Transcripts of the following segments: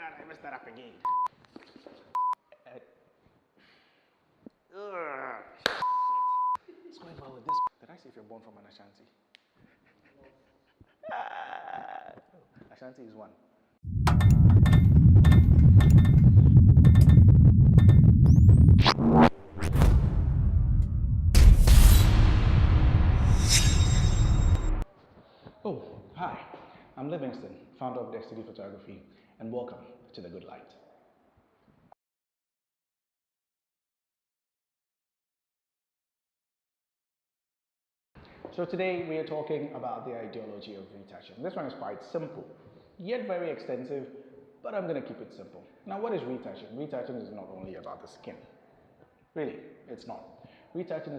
God, I messed that up again. What's going well with this? Did I say if you're born from an Ashanti? Ashanti is one. Oh, hi. I'm Livingston, founder of DextDee Photography, and welcome to The Good Light. So today we are talking about the ideology of retouching. This one is quite simple, yet very extensive, but I'm going to keep it simple. Now, what is retouching? Retouching is not only about the skin. Really, it's not. Retouching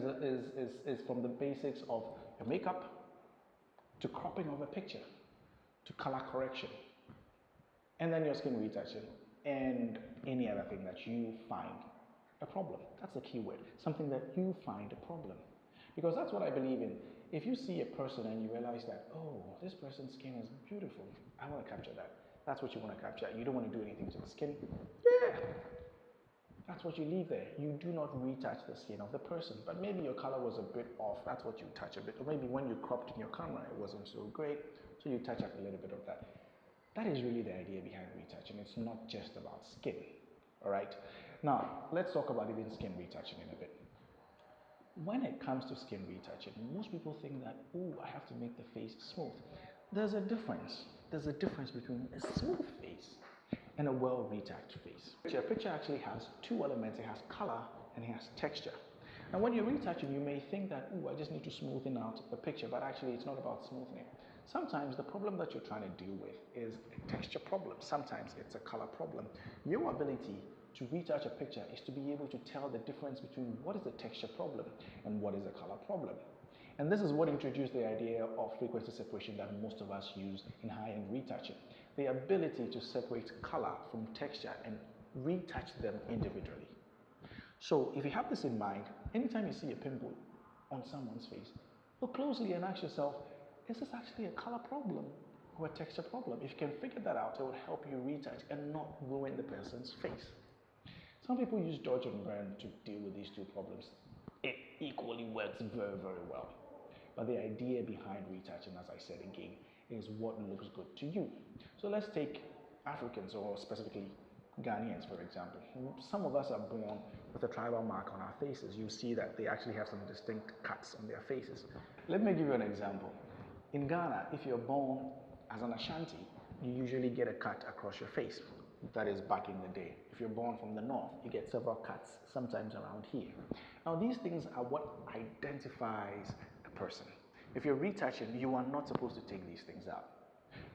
is from the basics of your makeup, to cropping of a picture, to color correction, and then your skin retouching, and any other thing that you find a problem. That's the key word, something that you find a problem. Because that's what I believe in. If you see a person and you realize that, oh, this person's skin is beautiful, I want to capture that. That's what you want to capture. You don't want to do anything to the skin. Yeah, that's what you leave there. You do not retouch the skin of the person. But maybe your color was a bit off. That's what you touch a bit. Or maybe when you cropped in your camera, it wasn't so great. So you touch up a little bit of that. That is really the idea behind retouching. It's not just about skin. All right. Now, let's talk about even skin retouching in a bit. When it comes to skin retouching, most people think that, oh, I have to make the face smooth. There's a difference. There's a difference between a smooth face and a well-retouched face. Your picture actually has two elements. It has color and it has texture. And when you're retouching, you may think that, oh, I just need to smoothen out the picture, but actually it's not about smoothening. Sometimes the problem that you're trying to deal with is a texture problem. Sometimes it's a color problem. Your ability to retouch a picture is to be able to tell the difference between what is a texture problem and what is a color problem. And this is what introduced the idea of frequency separation that most of us use in high-end retouching. The ability to separate color from texture and retouch them individually. So if you have this in mind, anytime you see a pimple on someone's face, look closely and ask yourself, is this actually a color problem or a texture problem? If you can figure that out, it will help you retouch and not ruin the person's face. Some people use dodge and burn to deal with these two problems. It equally works very, very well. But the idea behind retouching, as I said again, is what looks good to you. So let's take Africans, or specifically Ghanaians, for example. Some of us are born with a tribal mark on our faces. You see that they actually have some distinct cuts on their faces. Let me give you an example. In Ghana, if you're born as an Ashanti, you usually get a cut across your face. That is back in the day. If you're born from the north, you get several cuts, sometimes around here. Now, these things are what identifies a person. If you're retouching, you are not supposed to take these things out.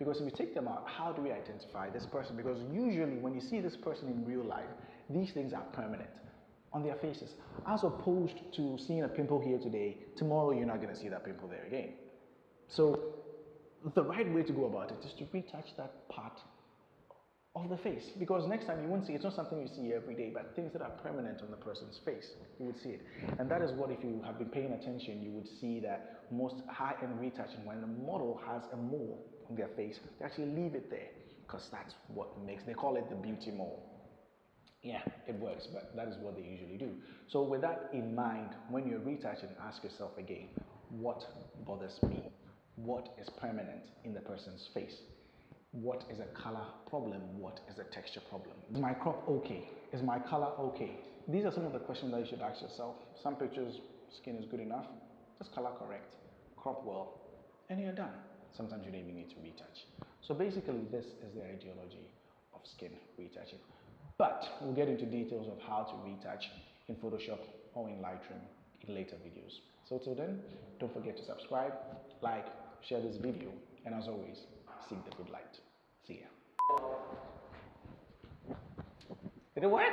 Because if you take them out, how do we identify this person? Because usually when you see this person in real life, these things are permanent on their faces. As opposed to seeing a pimple here today, tomorrow you're not going to see that pimple there again. So the right way to go about it is to retouch that part of the face, because next time you won't see, it's not something you see every day, but things that are permanent on the person's face, you would see it. And that is what, if you have been paying attention, you would see that most high-end retouching, when the model has a mole on their face, they actually leave it there, because that's what makes, they call it the beauty mole. Yeah, it works, but that is what they usually do. So with that in mind, when you're retouching, ask yourself again, what bothers me? What is permanent in the person's face? What is a color problem? What is a texture problem? Is my crop okay? Is my color okay? These are some of the questions that you should ask yourself. Some pictures, skin is good enough. Just color correct, crop well, and you're done. Sometimes you don't even need to retouch. So basically, this is the ideology of skin retouching. But we'll get into details of how to retouch in Photoshop or in Lightroom in later videos. So till then, don't forget to subscribe, like, share this video, and as always, seek the good light. See ya. Did it work?